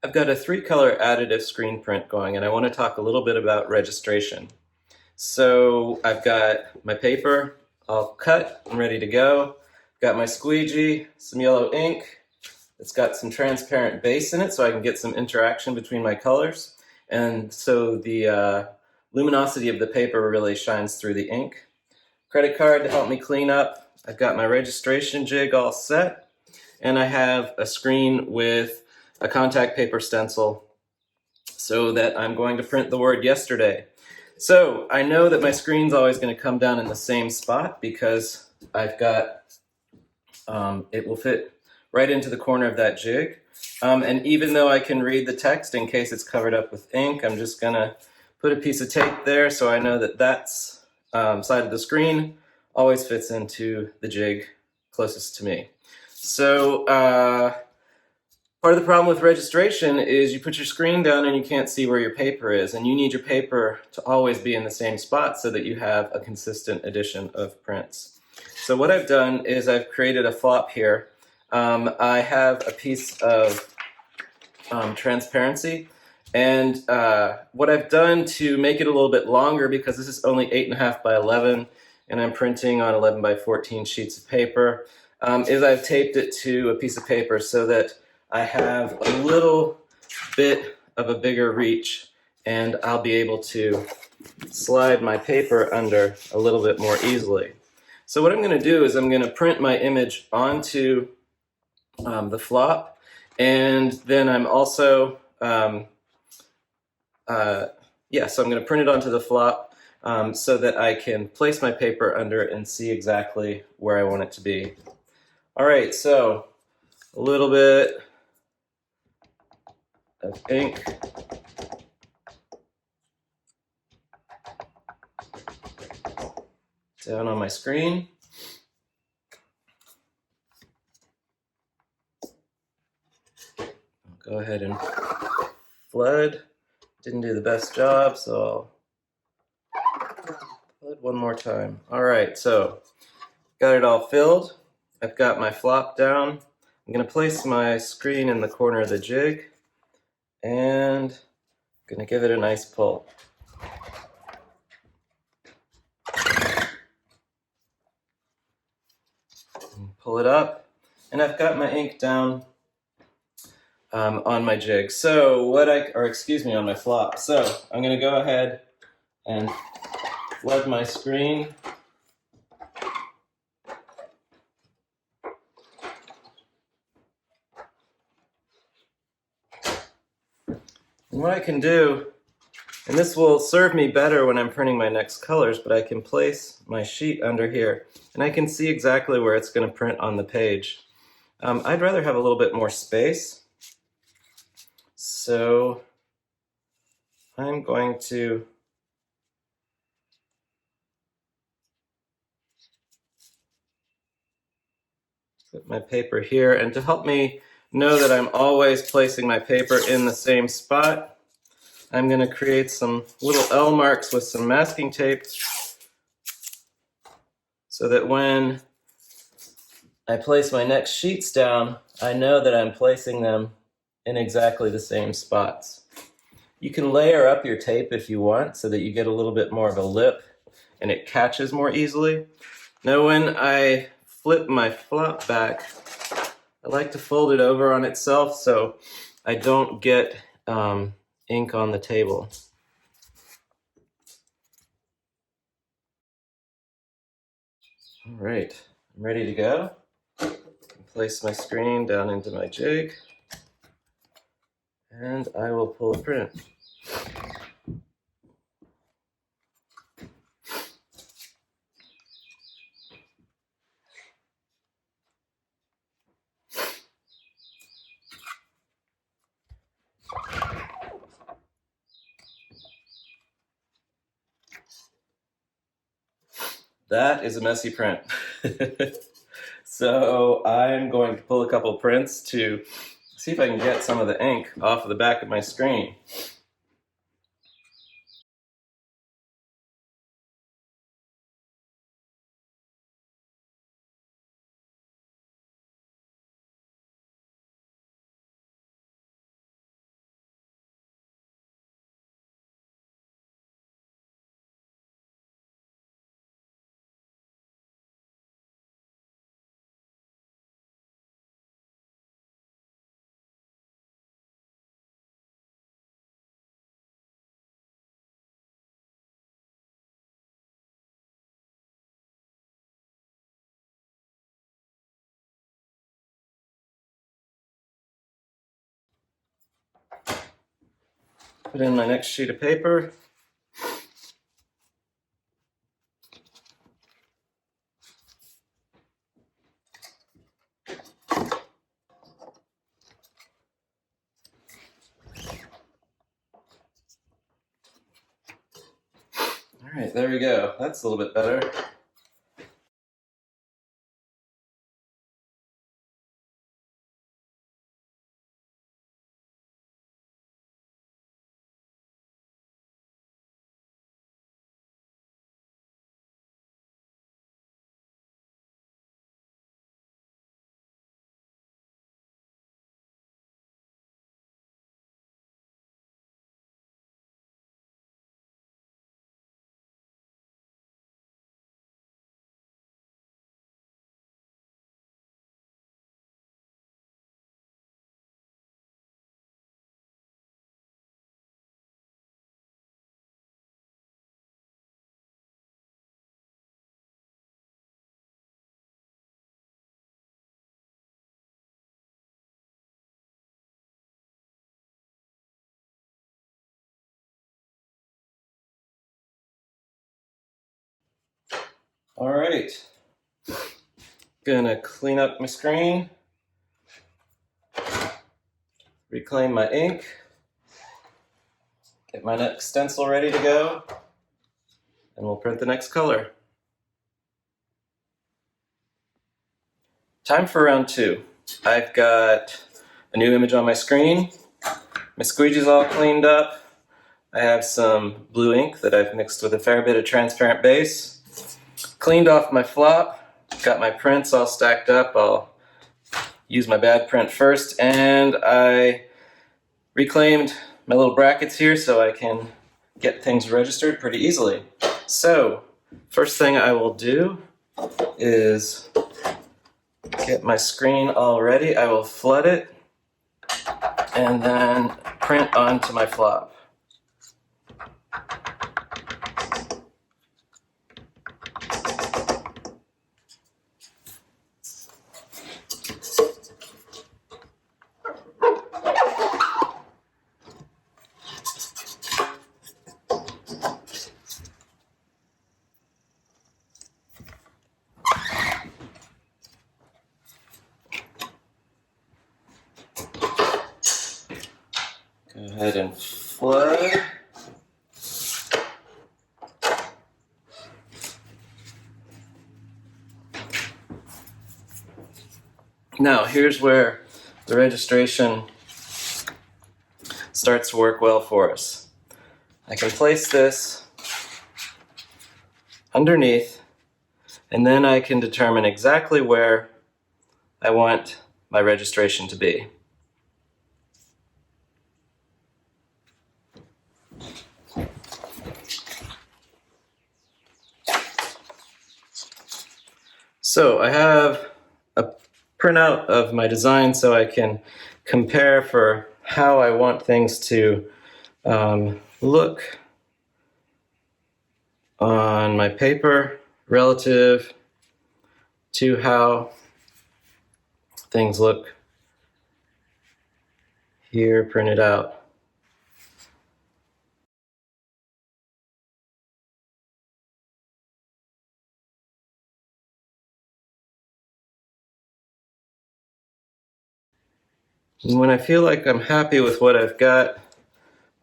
I've got a 3-color additive screen print going, and I want to talk a little bit about registration. So I've got my paper all cut and ready to go. Got my squeegee, some yellow ink. It's got some transparent base in it so I can get some interaction between my colors. And so the luminosity of the paper really shines through the ink. Credit card to help me clean up. I've got my registration jig all set. And I have a screen with a contact paper stencil so that I'm going to print the word yesterday. So I know that my screen's always going to come down in the same spot because I've got, it will fit right into the corner of that jig. And even though I can read the text in case it's covered up with ink, I'm just going to put a piece of tape there so I know that that's side of the screen always fits into the jig closest to me. So part of the problem with registration is you put your screen down and you can't see where your paper is, and you need your paper to always be in the same spot so that you have a consistent addition of prints. So what I've done is I've created a flop here. I have a piece of transparency, and what I've done to make it a little bit longer, because this is only 8.5 by 11 and I'm printing on 11 by 14 sheets of paper, is I've taped it to a piece of paper so that I have a little bit of a bigger reach, and I'll be able to slide my paper under a little bit more easily. So what I'm going to do is I'm going to print my image onto the flop, and then I'm also, so I'm going to print it onto the flop so that I can place my paper under it and see exactly where I want it to be. All right, so a little bit of ink. Down on my screen. I'll go ahead and flood. Didn't do the best job, so I'll flood one more time. All right, so got it all filled. I've got my flop down. I'm going to place my screen in the corner of the jig, and I'm going to give it a nice pull. Pull it up, and I've got my ink down on my jig. So on my flop. So I'm going to go ahead and flood my screen. And what I can do, and this will serve me better when I'm printing my next colors, but I can place my sheet under here, and I can see exactly where it's going to print on the page. I'd rather have a little bit more space, so I'm going to put my paper here, and to help me know that I'm always placing my paper in the same spot, I'm going to create some little L marks with some masking tape so that when I place my next sheets down, I know that I'm placing them in exactly the same spots. You can layer up your tape if you want so that you get a little bit more of a lip and it catches more easily. Now when I flip my flop back, I like to fold it over on itself so I don't get ink on the table. All right, I'm ready to go. Place my screen down into my jig, and I will pull a print. That is a messy print. So I'm going to pull a couple prints to see if I can get some of the ink off of the back of my screen. Put in my next sheet of paper. All right, there we go. That's a little bit better. All right, gonna clean up my screen, reclaim my ink, get my next stencil ready to go, and we'll print the next color. Time for round 2. I've got a new image on my screen. My squeegee's all cleaned up. I have some blue ink that I've mixed with a fair bit of transparent base. Cleaned off my flop, got my prints all stacked up. I'll use my bad print first, and I reclaimed my little brackets here so I can get things registered pretty easily. So, first thing I will do is get my screen all ready. I will flood it and then print onto my flop. Go ahead and flood. Now, here's where the registration starts to work well for us. I can place this underneath, and then I can determine exactly where I want my registration to be. So I have a printout of my design so I can compare for how I want things to look on my paper relative to how things look here printed out. And when I feel like I'm happy with what I've got,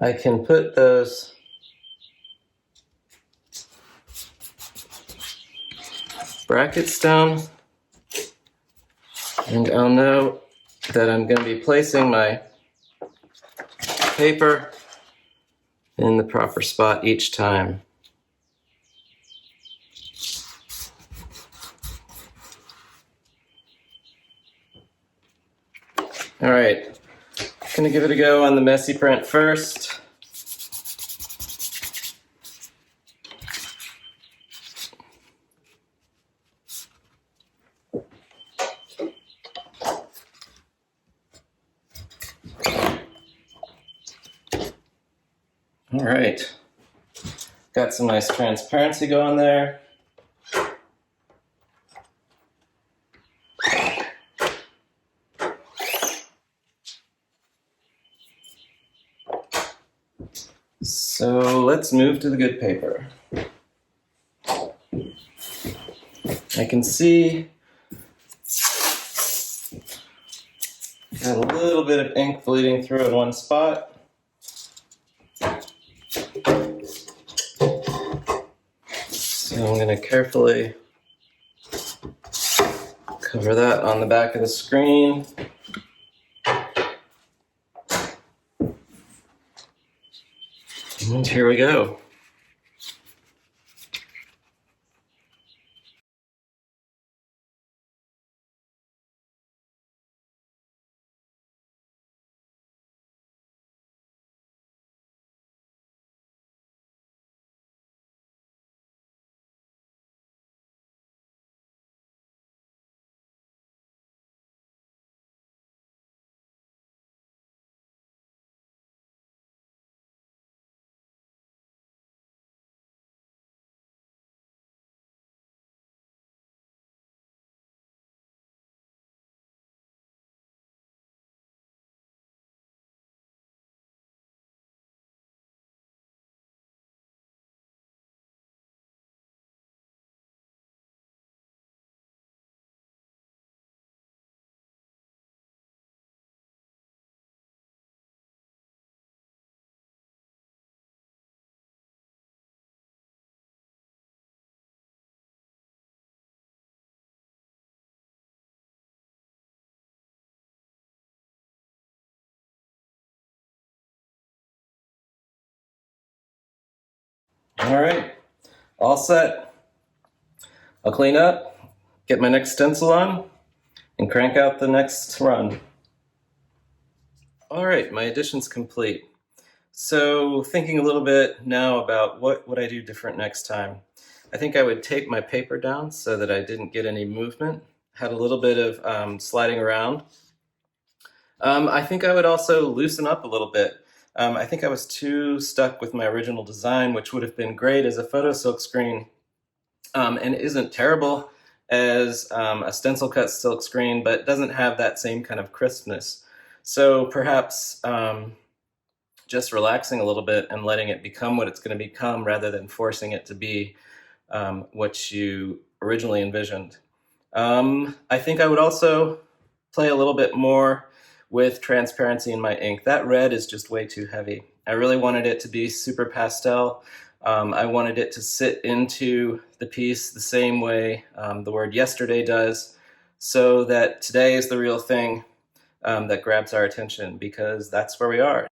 I can put those brackets down, and I'll know that I'm going to be placing my paper in the proper spot each time. All right, gonna give it a go on the messy print first. All right, got some nice transparency going there. So let's move to the good paper. I can see got a little bit of ink bleeding through in one spot. So I'm going to carefully cover that on the back of the screen. And here we go. All right, all set. I'll clean up, get my next stencil on, and crank out the next run. All right, my addition's complete. So thinking a little bit now about what would I do different next time. I think I would tape my paper down so that I didn't get any movement. Had a little bit of sliding around. I think I would also loosen up a little bit. I think I was too stuck with my original design, which would have been great as a photo silk screen, and isn't terrible as a stencil cut silk screen, but doesn't have that same kind of crispness. So perhaps just relaxing a little bit and letting it become what it's going to become rather than forcing it to be what you originally envisioned. I think I would also play a little bit more with transparency in my ink. That red is just way too heavy. I really wanted it to be super pastel. I wanted it to sit into the piece the same way the word yesterday does, so that today is the real thing that grabs our attention, because that's where we are.